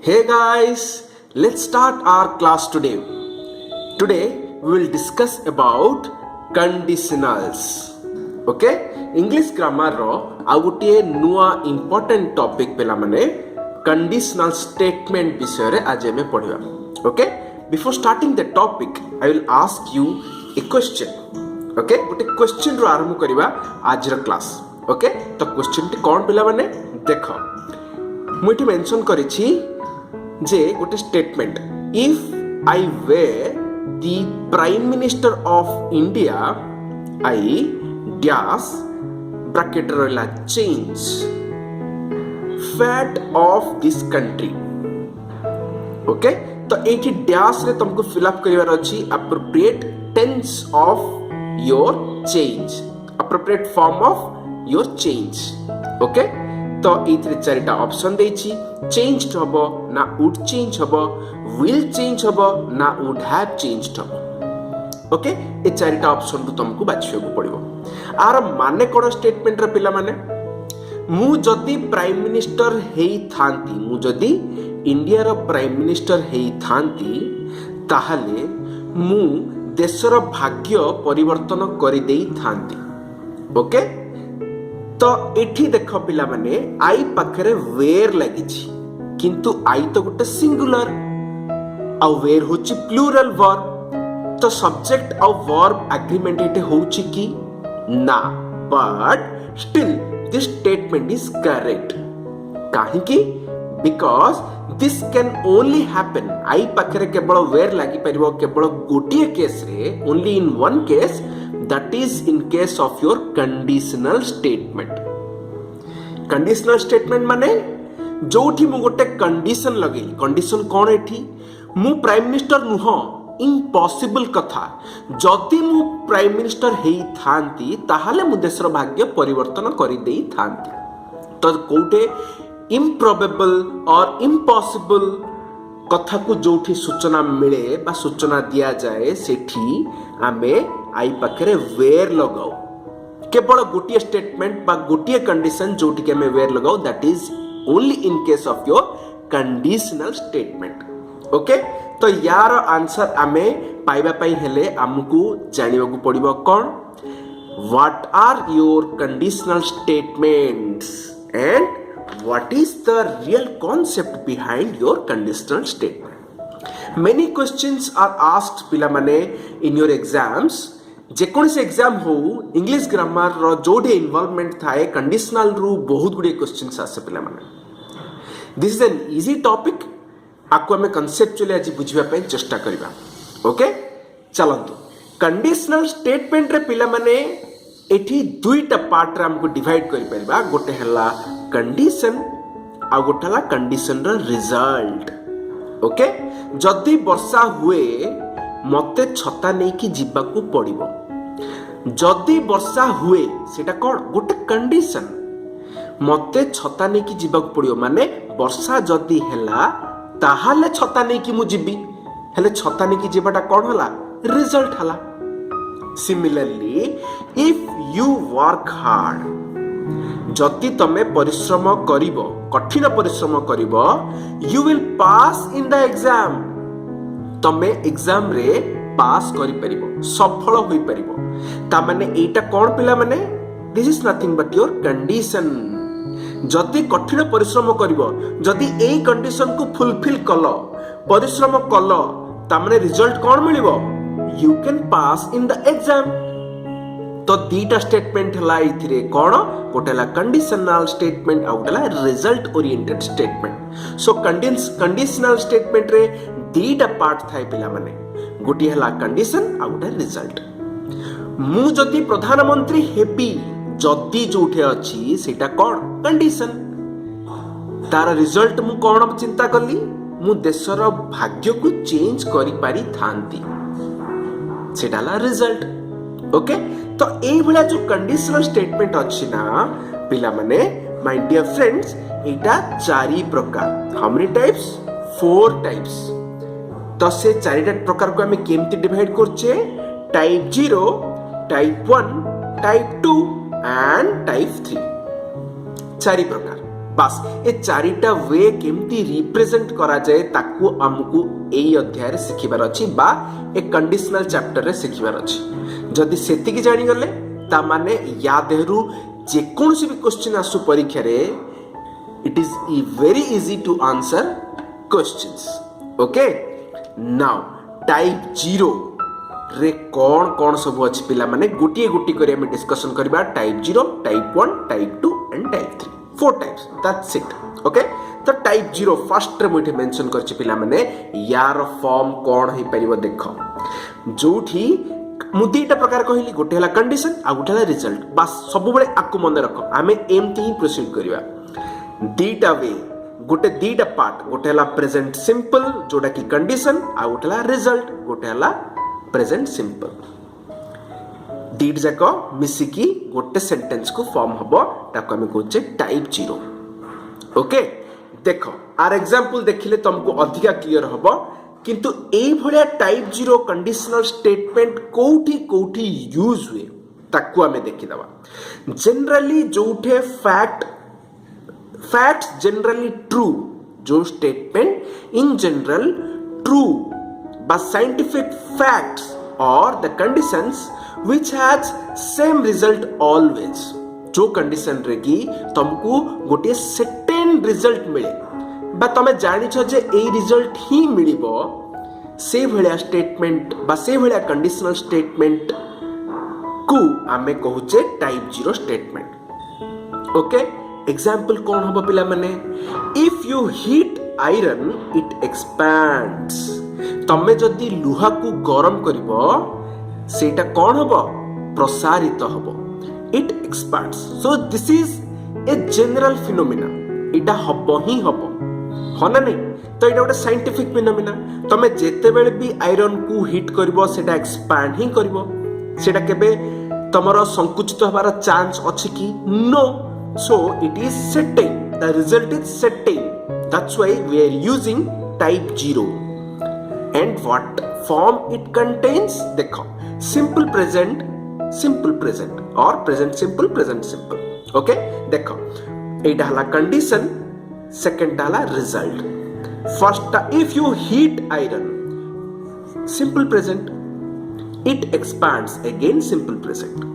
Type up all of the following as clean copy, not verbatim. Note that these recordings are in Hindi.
Hey guys, let's start our class today. Today we will discuss about conditionals. Okay? English grammar ro ଆଉ ଗୋଟିଏ ନୂଆ important topic ପିଲାମାନେ conditional statement ବିଷୟରେ ଆଜି ଆମେ ପଢ଼ିବା. Okay? Before starting the topic, I will ask you a question. Okay? ଗୋଟେ question ରୁ ଆରମ୍ଭ କରିବା ଆଜିର କ୍ଲାସ୍. Okay? ତ question ଟି କ'ଣ ପିଲାମାନେ ଦେଖ. ମୁଁ ଏଠି ମେନସନ୍ କରିଛି ଯେ ଗୋଟେ statement if I were the prime minister of India I dash bracket ରହିଲା change fate of this country. Okay, ତ ଏଇଠି ଡ୍ୟାସ୍ରେ ତୁମକୁ ଫିଲ୍ଅପ୍ କରିବାର ଅଛି appropriate tense of your change, appropriate form of your change. Okay, तो एइथरे चारिटा ऑप्शन देछि. चेंज्ड हबो ना वुड चेंज हबो, विल चेंज हबो ना वुड हैव चेंज्ड हबो. ओके, ए चारिटा ऑप्शन रु तुमको बाछियो पड़िबो. आर माने कोन स्टेटमेंट र पिला माने मु जदी प्राइम मिनिस्टर हेई थांती, मु जदी इंडिया रो प्राइम मिनिस्टर हेई थांती ताहाले मु देशर भाग्य परिवर्तन कर दे थांती. ओके, तो एठी देख पिला माने आई पाखरे वेर लागिछि, किंतु आई तो गोटे सिंगुलर आ वेर होछि प्लूरल वर्ब. तो सब्जेक्ट आ वर्ब एग्रीमेंट एटे होछि कि ना, but still this statement is correct. काहे कि because this can only happen, I पाखरे केवल वेर लागि परिबो केवल गोटिए केस रे, only in one case, that is in case of your conditional statement. Conditional statement माने जोठी मु गोटे कंडीशन लगेली. कंडीशन कोन एठी मु प्राइम मिनिस्टर नुह, इम्पॉसिबल कथा. जदि मु प्राइम मिनिस्टर हेई थांती ताहाले मु देशर भाग्य परिवर्तन करि देई थांती. तो कोटे इम्प्रोबेबल और इम्पॉसिबल कथा को जोठी सूचना मिले बा सूचना दिया जाए सेठी आमे आई पाखरे वेर लगाओ. केवल गोटिए स्टेटमेंट बा गोटिए कंडीशन जोठी के आमे वेर लगाओ, that is only in case of your conditional statement. Okay, तो यार आंसर आमे पाइबा पई हेले हमकु जानिबा को पड़िबो कोन, what are your conditional statements and what is the real concept behind your conditional statement. Many questions are asked pila mane in your exams. जेकोन से एग्जाम हो इंग्लिश ग्रामर रो जोडे इन्वॉल्वमेंट थाए कंडीशनल रु बहुत गुडे क्वेश्चंस आसे पिला माने. This is an easy topic. आको हमें कॉन्सेप्चुअली आज बुझिबा पय चेष्टा करबा. ओके, चलंतु कंडीशनल स्टेटमेंट रे पिला माने एठी दुईटा पार्ट रे हमको डिवाइड करि परबा. गोटे हला कंडीशन आ गोटे हला कंडीशन रो रिजल्ट. ओके, जदि वर्षा हुए मते छता नै कि जिबा को पड़िबो. जदि वर्षा हुए सेटा कोन गोटे कंडीशन, मते छता नै कि जिबा को पड़िबो माने वर्षा जदि हेला ताहाले छता नै कि मु जिबी, हेले छता नै कि जिबाटा कोन हला रिजल्ट हला. Similarly, if you work hard, जति तमे परिश्रम करिवो, कठिन परिश्रम करिवो, you will pass in the exam. तमे एग्जाम रे पास करि परिवो, सफल होई परिवो. ता माने एटा कोन पिला माने this is nothing but your condition. जति कठिन परिश्रम करिवो, जति एई कंडीशन को फुलफिल कलो, परिश्रम कलो, ता माने रिजल्ट कोन मिलिवो, you can pass in the exam. तो दीटा स्टेटमेंट हला इथिरे कोन, गोटेला कंडीशनल स्टेटमेंट आ गोटेला रिजल्ट ओरिएंटेड स्टेटमेंट. सो कंडीशनल स्टेटमेंट रे दीटा पार्ट थाए पिला माने, गोटी हला कंडीशन आ गोटे रिजल्ट. मु जदी प्रधानमंत्री हेबी, जदी जोठे अछि सेटा कोन कंडीशन. तार रिजल्ट मु कोन चिंता करली, मु देशर भाग्य को चेंज करि पारि थांती, सेटा ला रिजल्ट. ओके, तो एई भला जो कंडीशनल स्टेटमेंट अछि ना पिला माने माय डियर फ्रेंड्स, एटा चारि प्रकार. How many types? 4 टाइप्स. तो से चारिटा प्रकार को हमें केमती डिवाइड करछे, type 0, type 1, type 2 and type 3. चारि प्रकार. बास ए चारिटा वे केमती रिप्रेजेंट करा जाए ताकू हमकू एई अध्याय रे सिखिबार अछि बा ए कंडीशनल चैप्टर रे सिखिबार अछि जदि सेति की जानि गले ता माने या देहरु जे कोनसी भी क्वेश्चन आसु परीक्षा रे it is very easy to answer questions okay now type 0 रे कौन कौन सब अच्छी पिला माने गोटी गोटी करी हमें डिस्कशन करबा type 0 type 1 type 2 and type 3 4 types that's it okay तो टाइप 0 फर्स्ट रे मुझे मेंशन करछि पिला माने यार फॉर्म कौन हे परिबो देखो जोठी मु दीटा प्रकार कहली गोटे हला कंडीशन आ गोटे हला रिजल्ट बस सब बेले आकु मन रख हमें एमती ही प्रोसीड करबा दीटा वे गोटे दीटा पार्ट गोटे हला प्रेजेंट सिंपल जोटा की कंडीशन आ गोटे हला रिजल्ट गोटे हला प्रेजेंट सिंपल दीट जाक मिसिकी गोटे सेंटेंस को फॉर्म हबो ताको हम कहचे टाइप 0 ओके देखो आर एग्जांपल देखिले तुमको अधिका क्लियर हबो किंतु एई भलिया टाइप 0 कंडीशनल स्टेटमेंट कोठी कोठी यूज हुए ताको हमें देखि दबा जनरली जोठे फैक्ट्स जनरली ट्रू जो statement in general true but scientific facts or the conditions which has same result always जो कंडीशन रे की तुमको गोटे सर्टेन रिजल्ट मिले बा तमे जानि छ जे ए रिजल्ट ही मिलिबो से भलिया स्टेटमेंट बा से भलिया कंडीशनल स्टेटमेंट को आमे कहूचे टाइप 0 स्टेटमेंट ओके एग्जांपल कौन हबो पिला माने if you heat iron it expands तमे जदि लुहा को गरम करिवो सेटा कोन हबो प्रसारित हबो it expands so this is a general phenomena इटा हबो ही हबो होना नहीं तो इटा गोटे साइंटिफिक फिनोमेना तमे जेते बेले भी आयरन को हीट करिवो सेटा एक्सपैंड ही करिवो सेटा केबे तमरो संकुचित हबार चांस अछि कि no so it is certain the result is certain that's why we are using type 0 and what form it contains देखो simple present or present simple okay देखो एटा हला condition second हला result first if you heat iron simple present it expands again simple present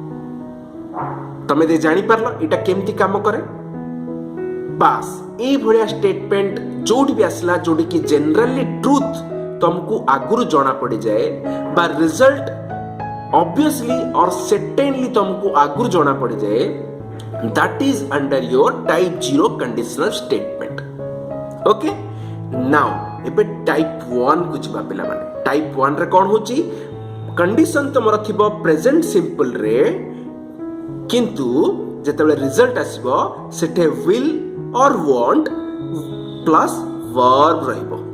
तमे दे जानि परलो एटा केमती काम करे बस ए भलिया स्टेटमेंट जोडी भी असला जोडी की जनरली ट्रूथ तुमको आगुरु जाना पड़ जाए बा रिजल्ट ऑब्वियसली और सर्टेनली तुमको आगुरु जाना पड़ जाए that is under your type 0 conditional statement okay now एबे टाइप 1 को जिबा पिला माने टाइप 1 रे कोन होची कंडीशन तमरा थिबो प्रेजेंट सिंपल रे किंतु जेतेबे रिजल्ट आसीबो सेटे विल और वांट प्लस वर्ब रहइबो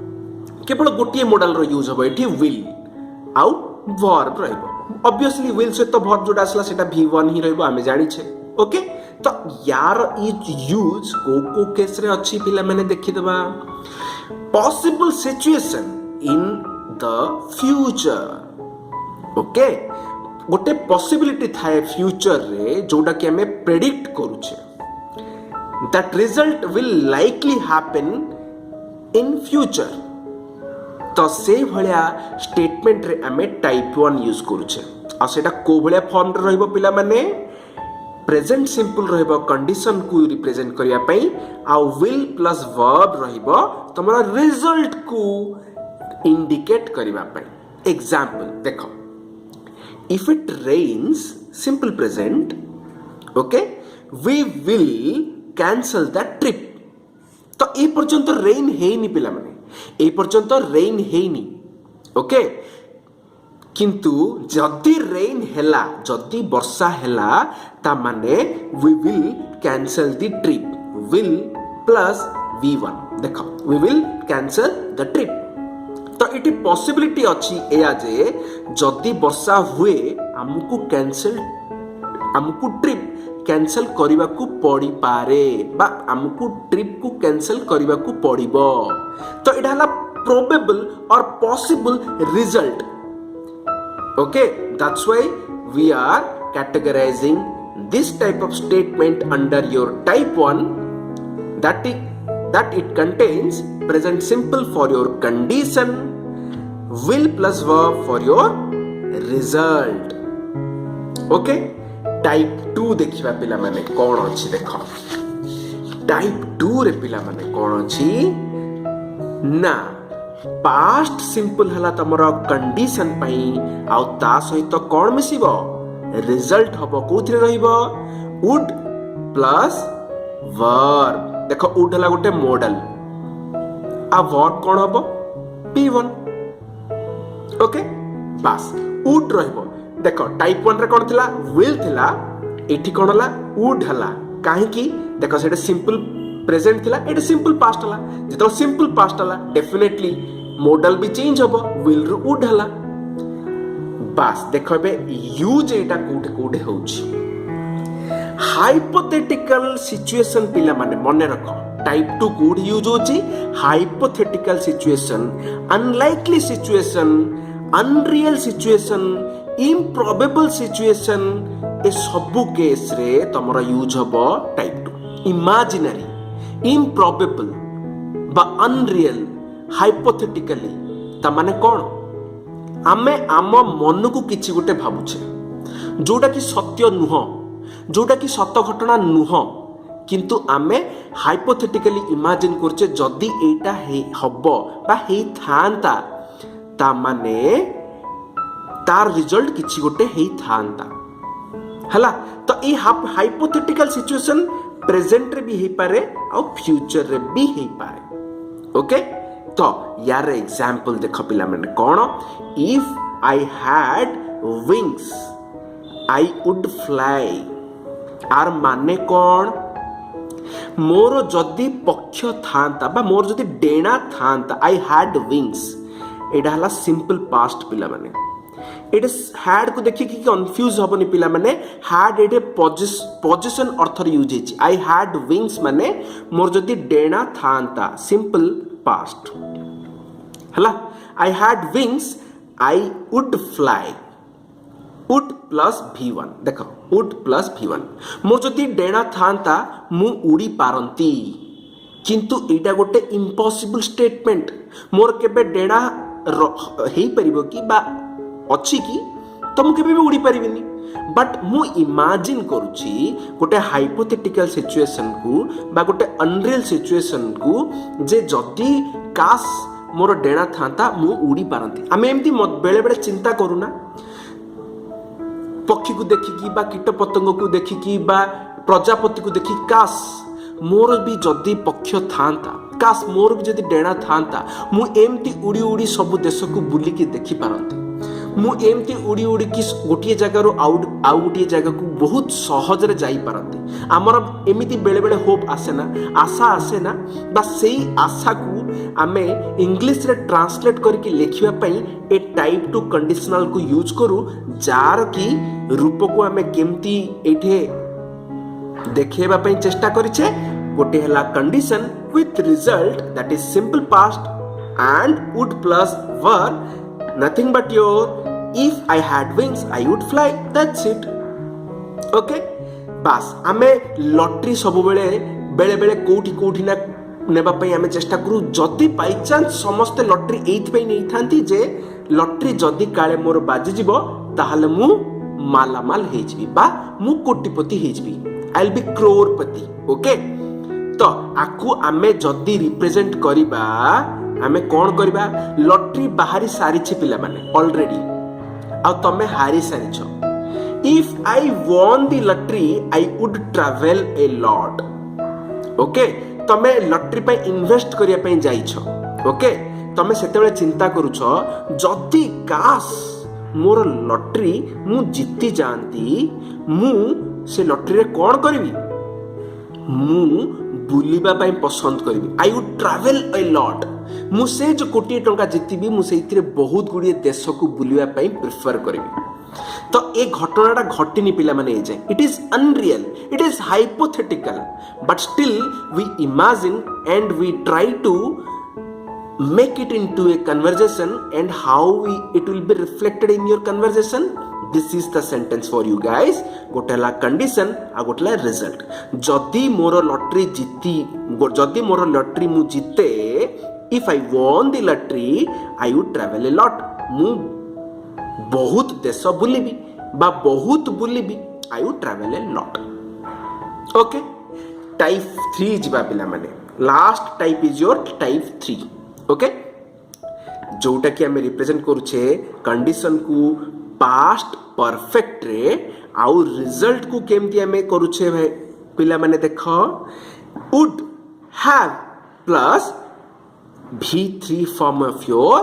केवल गोटे मॉडल रो यूज होबो एठी विल आउ वर्ब रहइबो ऑब्वियसली विल से तो वर्ब जोडा असला सेटा v1 ही रहइबो हमें जानि छे ओके तो यार इज यूज को केस रे अछि पिला माने देखि दबा possible situation in the future okay गोटे पॉसिबिलिटी थाए फ्यूचर रे जोडा कि हमें प्रेडिक्ट करू छे that result will likely happen in future तो से भलिया स्टेटमेंट रे हमें टाइप 1 यूज करू छे आ सेटा को भलिया फॉर्म रे रहइबो पिला माने प्रेजेंट सिंपल रहइबो कंडीशन को रिप्रेजेंट करिया पई आ विल प्लस वर्ब रहइबो तमरा रिजल्ट को इंडिकेट करिवा पई एग्जांपल देखो if it rains simple present okay we will cancel that trip तो ए पर्यंत रेन हेनी पिला माने ए पर्यंत रेन हेनी ओके किंतु जदि रेन हेला जदि वर्षा हेला ता माने we will cancel the trip will plus v1 देखो we will cancel the trip तो इटी पॉसिबिलिटी अछि एया जे जदि वर्षा हुए हमकु ट्रिप कैंसिल करिबा को पड़ी पारे बा हमकु ट्रिप को कैंसिल करिबा को पड़िबो तो इटा हला प्रोबेबल और possible result okay that's why we are categorizing this type of statement under your type 1 that it contains present simple for your condition, will plus verb for your result. Okay type 2 देखिबा पिला माने कोन अछि देख टाइप 2 रे पिला माने कोन अछि ना पास्ट सिंपल हला तमरो कंडीशन पई आ ता सहित कोन मिसिबो रिजल्ट हबो कोथरे रहइबो वुड प्लस वर्ब देखो वुड हला गोटे मॉडल आ वर्ब कोन हबो P1 ओके बस वुड रहइबो देखो टाइप 1 रे कोन थिला विल थिला एठी कोन हला वुड हला काहे की देखो सेटा सिंपल प्रेजेंट थिला एटा सिंपल पास्ट हला जेतो सिंपल पास्ट हला डेफिनेटली मॉडल भी चेंज हबो विल रु वुड हला बस देखो बे यूज एटा कोठे कोठे होउची हाइपोथेटिकल सिचुएशन पिला माने मने रखो टाइप 2 कोड यूज होची hypothetical situation unlikely situation unreal situation improbable situation ए सबु केस रे तमरा यूज हबो टाइप 2 इमेजिनरी इम्प्रोबेबल बा अनरियल हाइपोथेटिकली ता माने कोन आमे आम मन को किछि गोटे भाबुछे जोटा कि सत्य नुह जोटा कि सत घटना नुह किंतु आमे हाइपोथेटिकली इमेजिन करछे जदी एटा हबो बा हेई थांता ता माने तार रिजल्ट किछि गोटे हेई थांता हला तो ए हाइपोथेटिकल सिचुएशन प्रेजेंट रे भी हेई पारे आ फ्यूचर रे भी हेई पारे ओके तो यार एग्जांपल देखो पिला माने कोन if I had wings I would fly आर माने कोन मोर जदी पक्ष थांता बा मोर जदी डेना थांता आई हैड विंग्स एडा हला सिंपल पास्ट पिला माने एडे हैड को देखि कि कंफ्यूज होबनी पिला माने हैड एडे पोजीशन अर्थ रे यूज हिची आई हैड विंग्स माने मोर जदी डेना थांता सिंपल पास्ट हला आई had wings I would fly would plus V1 देखो वुड प्लस V1 मोर जदी डेना थांता मु उड़ी पारंती किंतु एटा गोटे इम्पॉसिबल स्टेटमेंट मोर केबे डेना हेई परिबो कि बा अछि कि तो मु केबे भी उड़ी परिबिनी बट मु इमेजिन करूची गोटे हाइपोथेटिकल सिचुएशन को बा गोटे अनरियल सिचुएशन को जे जदी काश मोर डेना थांता मु उड़ी पारंती आमे एमती बेले बेले चिंता करूना पक्षी को देखिकी बा कीट पतंग को देखिकी बा प्रजापति को देखि काश मोर भी जदी पक्ष थांता काश मोर भी जदी डेना थांता मु एमती उड़ी उड़ी सब देश को बुली के देखि पारंती मु एमती उड़ी उड़ी कि गोटे जगार आउ गोटे जगह को बहुत सहज रे जाई पारंती आमर एमिति बेले बेले होप आसे ना आशा आसे ना बा सेई आशा को आमे इंग्लिश रे ट्रांसलेट करके लिखिबा पई ए टाइप 2 कंडीशनल को यूज करू जार की रूप को आमे केमती एठे देखेबा पई चेष्टा करिछे गोटे हला condition with result that is simple past and would plus verb nothing but your if I had wings I would fly that's it okay बस आमे लॉटरी सब बेले बेले बेले कोठी कोठी ना नेबा पई आमे चेष्टा करू जदी बाय चांस समस्त लॉटरी एथि पई नै थांती जे लॉटरी जदी काले मोर बाजी जिवो ताहाले मु माला माल हे जिवि बा मु कोटिपति हे जिवि आई विल बी करोड़पति ओके तो आकु आमे जदी रिप्रेजेंट करिबा आमे कोन करिबा लॉटरी बाहरी सारी छी पिला माने ऑलरेडी आ तमे हारी सारी छ if I won the lottery I would travel a lot okay तमे लॉटरी पे इन्वेस्ट करिया पे जाई छ ओके तमे सेते बेले चिंता करू छ जदी काश मोर लॉटरी मु जीती जानती मु से लॉटरी रे कोन करबी मु बुलिबा पई पसंद करबी आई वुड ट्रैवल ए लॉट मु से जो कोटी टंका जीतीबी मु सेइथिरे बहुत गुडी देश को बुलिबा पई प्रेफर करबी तो ए घटनाटा घटिनी पिला माने ए जाय it is unreal it is hypothetical but still we imagine and we try to make it into a conversation and how it will be reflected in your conversation this is the sentence for you guys. गोटे हला कंडीशन आ गोटे हला रिजल्ट. जदि मोर लॉटरी मु जीते, if I won the lottery I would travel a lot. मु बहुत देश बुलिबी बा बहुत बुलिबी, I would travel a lot. Okay, type 3 जिबा पिला माने. Last type is your type 3. Okay, जोटा कि आमे रिप्रेजेंट करूछे कंडीशन को पास्ट परफेक्ट रे, आउ रिजल्ट को केमती आमे करूछे भाई पिला माने. देखो, would have plus V3 form of your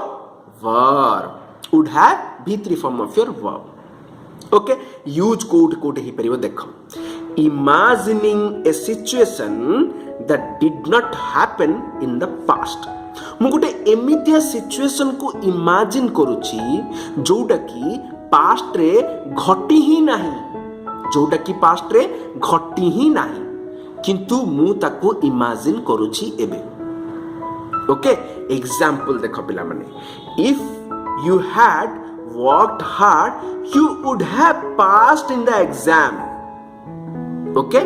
verb. Would have V3 form of your verb. Okay, use कोट ही परिवो. देखो, imagining a situation that did not happen in the past. मु गोटे एमितिया सिचुएशन को इमेजिन करूची जोटा कि पास्ट रे घटी ही नहीं, जोटा कि पास्ट रे घटी ही नहीं, किंतु मु ताको इमेजिन करूची एबे. ओके, एग्जाम्पल देखो पिला माने. If you had worked hard you would have passed in the exam. Okay,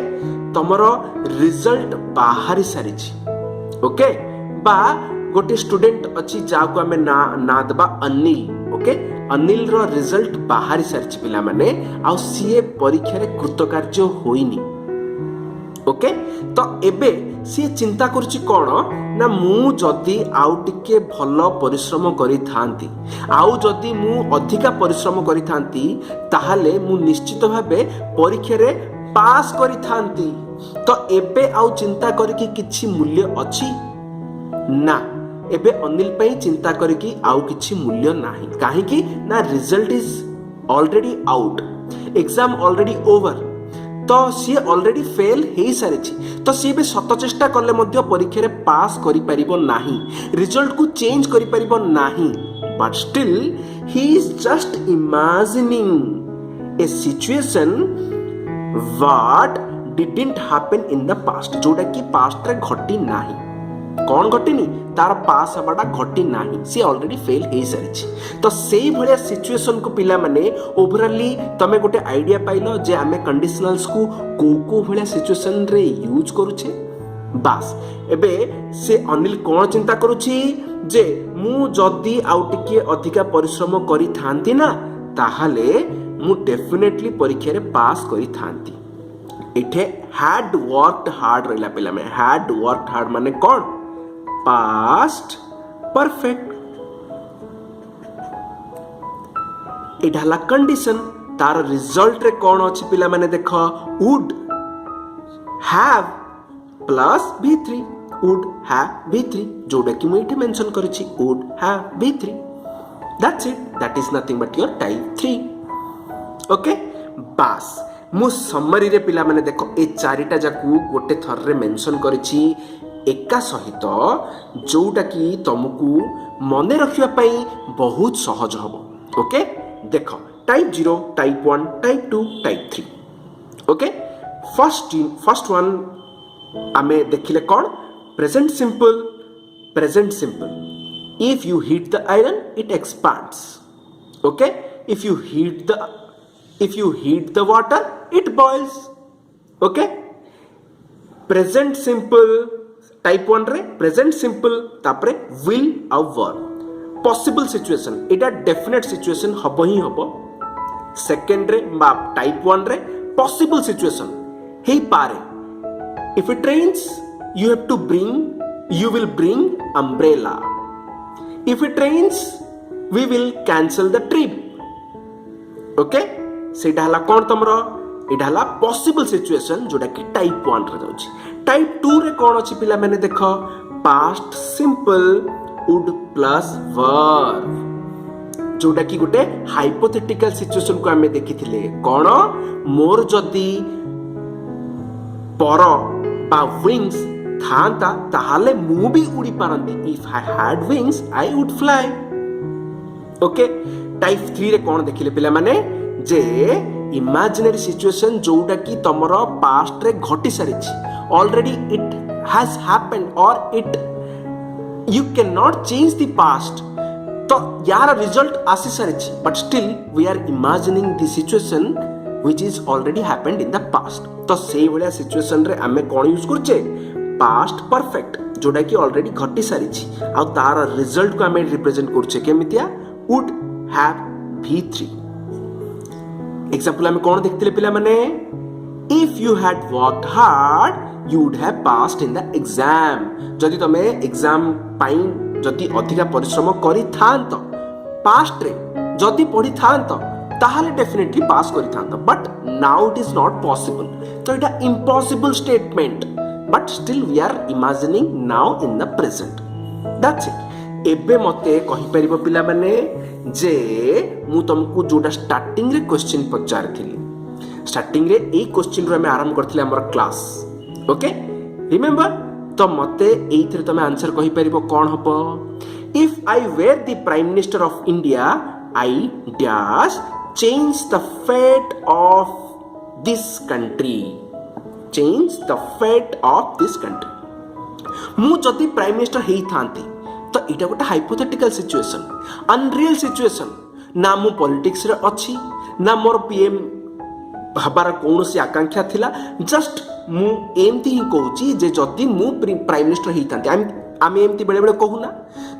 तमरो रिजल्ट बाहरी सारिछि. ओके, बा गोटे स्टूडेंट अच्छी जाको आमे ना दबा अनिल. ओके, अनिल रो रिजल्ट बाहरी सारिछि पिला माने, आ सीए परीक्षा रे कृतकार्य होइनी. ओके, तो एबे सी चिंता करुछि कोन ना, मु जदि आउ टिके भलो परिश्रम करि थांती, आउ जदि मु अधिका परिश्रम करि थांती, ताहाले मु निश्चित भाबे परीक्षा रे पास करि थांती. तो एबे आउ चिंता करिकि किछि मूल्य अछि ना. एबे अनिल पई चिंता करिकि आउ किछि मूल्य नाही. काहे कि ना, result is already out, exam already over. तो सी ऑलरेडी फेल हे सारिछि. तो सी बे सत चेष्टा करले मध्य परीक्षा रे पास करि परिबो नाही, रिजल्ट को चेंज करि परिबो नाही. But still he is just imagining A situation what didn't happen in the past, जोटा कि पास्ट रे घटी नाही. कौन घटिनी, तार पास हबाटा घटी नाही, सी ऑलरेडी फेल हे सारिछि. तो सेही भलिया सिचुएशन को पिला माने ओवरऑली तमे गोटे आइडिया पाइलो जे आमे कंडीशनल्स को को भलिया सिचुएशन रे यूज करूछे. बास एबे से अनिल कोन चिंता करूछि जे मु जदी आउ टिके अधिका परिश्रम करि थांती ना, ताहाले मु डेफिनेटली परीक्षा रे पास करि थांती. इठे हैड वर्कड हार्ड रहला पिला में. हैड वर्कड हार्ड माने कोन, पास्ट परफेक्ट. एटा हला कंडीशन. तार रिजल्ट रे कोन अछि पिला माने देखो, would have plus V3. Would have V3, जोटा कि मैं इठे मेंशन करिछि would have V3. That's it. That is nothing but your type 3. Okay, बास मु समरी रे पिला माने देखो ए चारिटा जाकू गोटे थर रे मेंशन करिछि एका सहित, जोटा कि तुमको मन रखिया पई बहुत सहज हबो. ओके, देखो type 0, type 1, type 2, type 3. Okay, first one आमे देखिले कोन, present simple. Present simple, if you heat the iron it expands. Okay, if you heat the water it boils. Okay, present simple type 1 रे प्रेजेंट सिंपल तापरे विल आ वर्ब. पॉसिबल सिचुएशन, एटा डेफिनेट सिचुएशन हबो ही हबो. सेकंड रे बा टाइप 1 रे पॉसिबल सिचुएशन हे पारे. If it rains you will bring umbrella. If it rains we will cancel the trip. Okay, सेटा हला कोन तमरो, एटा हला पॉसिबल सिचुएशन जोटा कि टाइप 1 रे जाउछि. टाइप 2 रे कोन अछि पिला माने देखो, past simple would plus verb, जोटा कि गोटे हाइपोथेटिकल सिचुएशन को हमें देखिथिले. कोन, मोर जदी पर बा विंग्स थांता ताहाले मु भी उड़ी पारंती. If I had wings I would fly. Okay, type 3 रे कोन देखिले पिला माने जे इमेजिनरी सिचुएशन जोटा कि तमरो पास्ट रे घटी सारिछि, ऑलरेडी इट हैज हैपेंड और it you can not change the past. तो यार रिजल्ट आसी सारी but still we are imagining the situation which is already happened in the past. तो से भलिया सिचुएशन रे आमे कोन यूज करछे पास्ट परफेक्ट जोटा कि ऑलरेडी घटी सारी आ तार रिजल्ट को आमे रिप्रेजेंट करछे केमितिया वुड हैव V3। एग्जांपल आमे कोन देखतिले पिला माने if you had worked hard you would have passed in the exam. जदि तमे एग्जाम पाई जदि अधिका परिश्रम करि थांत पास्ट रे जदि पढ़ी थांत ताहले डेफिनेटली पास करि थांत but now it is not possible. तो इटा impossible statement but still we are imagining now in the present that's it. एबे मते कहि परिबो पिला माने जे मु तुमको जोटा स्टार्टिंग रे क्वेश्चन पचारथिली स्टार्टिंग रे ए क्वेश्चन रे हम आरंभ करथिले हमर क्लास ओके रिमेंबर। तो मते एइथरे तमे आंसर कहि परिबो कोन हबो if I were the prime minister of India I dash change the fate of this country change the fate of this country. मु जदि प्राइम मिनिस्टर हेई थांती तो इटा गोटे हाइपोथेटिकल सिचुएशन अनरियल सिचुएशन ना मु पॉलिटिक्स रे अछि ना मोर पीएम हबार कौनसी आकांक्षा थिला जस्ट मु एमती ही कहूची जे जदि मु प्राइम मिनिस्टर हेई थांती आमे एमती बेले बेले कहूना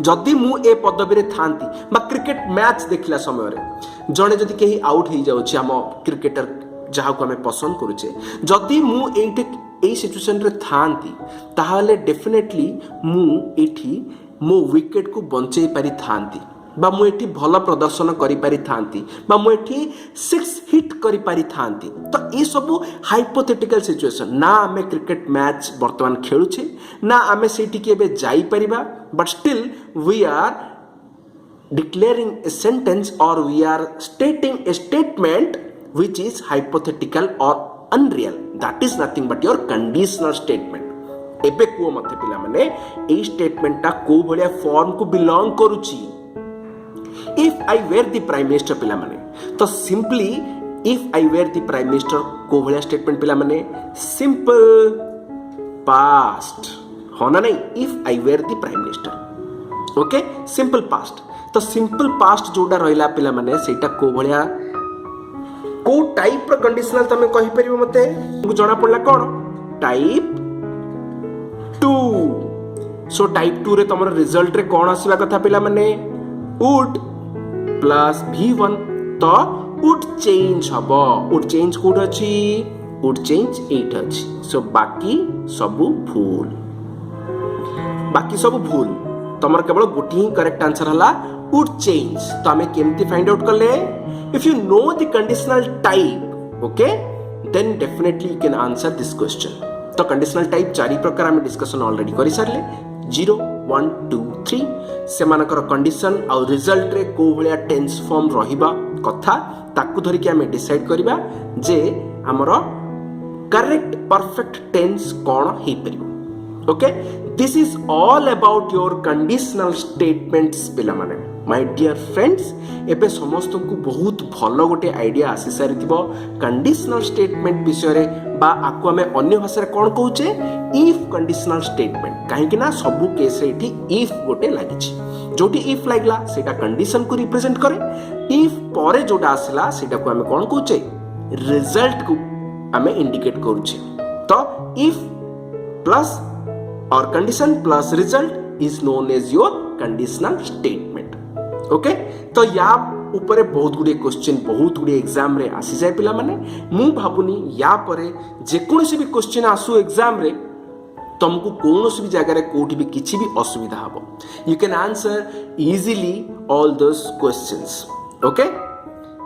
जदि मु ए पदवी रे थांती बा क्रिकेट मैच देखला समय रे जणे जदि केही आउट हेई जाउची हम क्रिकेटर जहा को हमें पसंद करूचे जदि मु एठी ए सिचुएशन रे थांती ताहाले डेफिनेटली मु एठी मो विकेट को बंचै पारि थांती बा मु एठी भल प्रदर्शन करि पारि थांती बा मु एठी 6 हिट करि पारि थांती। तो ए सब हाइपोथेटिकल सिचुएशन ना आमे क्रिकेट मैच वर्तमान खेलुछे ना आमे सेठी के बे जाई परिबा but still we are declaring a sentence or we are stating a statement which is hypothetical or unreal that is nothing but your conditional statement। एबे को मते पिला माने ए स्टेटमेंट ता को भलिया फॉर्म को बिलोंग करूची if I were the prime minister पिला माने तो simply if I were the prime minister को भलिया स्टेटमेंट पिला माने सिंपल पास्ट होना नहीं if I were the prime minister okay simple past. तो सिंपल पास्ट जोडा रहिला पिला माने सेटा को भलिया को टाइप रो कंडीशनल तमे कहि परिबो मते जणा पड़ला कोन टाइप 2। सो टाइप 2 रे तमर रिजल्ट रे कोन आसीबा कथा पिला माने would प्लस V1 तो would change हबो would change कोड अछि would change 8 अछि। सो बाकी सब भूल तमर केवल गोटी ही करेक्ट आंसर हला would change। तो हमें केमती फाइंड आउट करले if you know the conditional type okay then definitely you can answer this question. तो कंडीशनल टाइप 4 प्रकार हम डिस्कशन ऑलरेडी करि सारले 0 1 2 3 से मानकर कंडीशन आ रिजल्ट रे को भलिया टेंस फॉर्म रहिबा कथा ताकू धरि के हमें डिसाइड करिबा जे हमरो करेक्ट परफेक्ट टेंस कोन हे परिबो okay. This is all about your conditional statements पिला माने माय डियर फ्रेंड्स एबे समस्त को बहुत भलो गोटे आइडिया आसी सारिथिबो कंडीशनल स्टेटमेंट विषय रे बा आकु हमें अन्य भाषा रे कोन कहूचे इफ कंडीशनल स्टेटमेंट काहे कि ना सब केस रे इठी इफ गोटे लागिछि जोटी इफ लागला सेटा कंडीशन को रिप्रेजेंट करे इफ परे जोटा आसला सेटा को हमें कोन कहूचे रिजल्ट को हमें इंडिकेट करूचे। तो इफ प्लस और condition plus result is known as your conditional statement okay. तो या ऊपर बहुत गुड़े क्वेश्चन बहुत गुड़े एग्जाम रे आसी जाए पिला माने मु भाबुनी या परे जे कोनोसी भी क्वेश्चन आसु एग्जाम रे तुमको कोनोसी भी जगह रे कोठी भी किछि भी असुविधा हबो you can answer easily all those questions okay.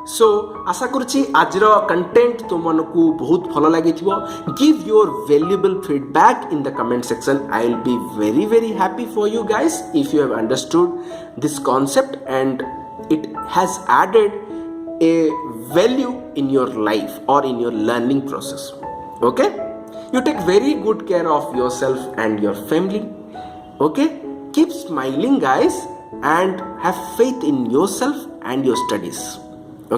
So आशा करूची आजर कंटेंट तुमको बहुत भल लगी give your valuable feedback in the comment section I will be very very happy for you guys if you have understood this concept and it has added a value in your life or in your learning process okay you take very good care of yourself and your family okay keep smiling guys and have faith in yourself and your studies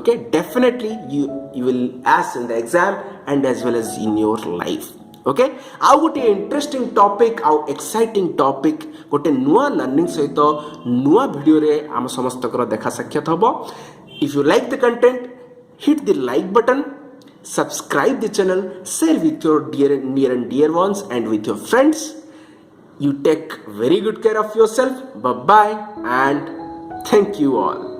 okay definitely you will pass in the exam and as well as in your life okay आउ गोटे इंटरेस्टिंग टॉपिक आउ एक्साइटिंग टॉपिक गोटे नुआ लर्निंग सहित नुआ वीडियो रे आम समस्त देखा साक्षात हम if you like the content hit the like button subscribe the channel share with your near and dear ones and with your friends you take very good care of yourself bye bye and thank you all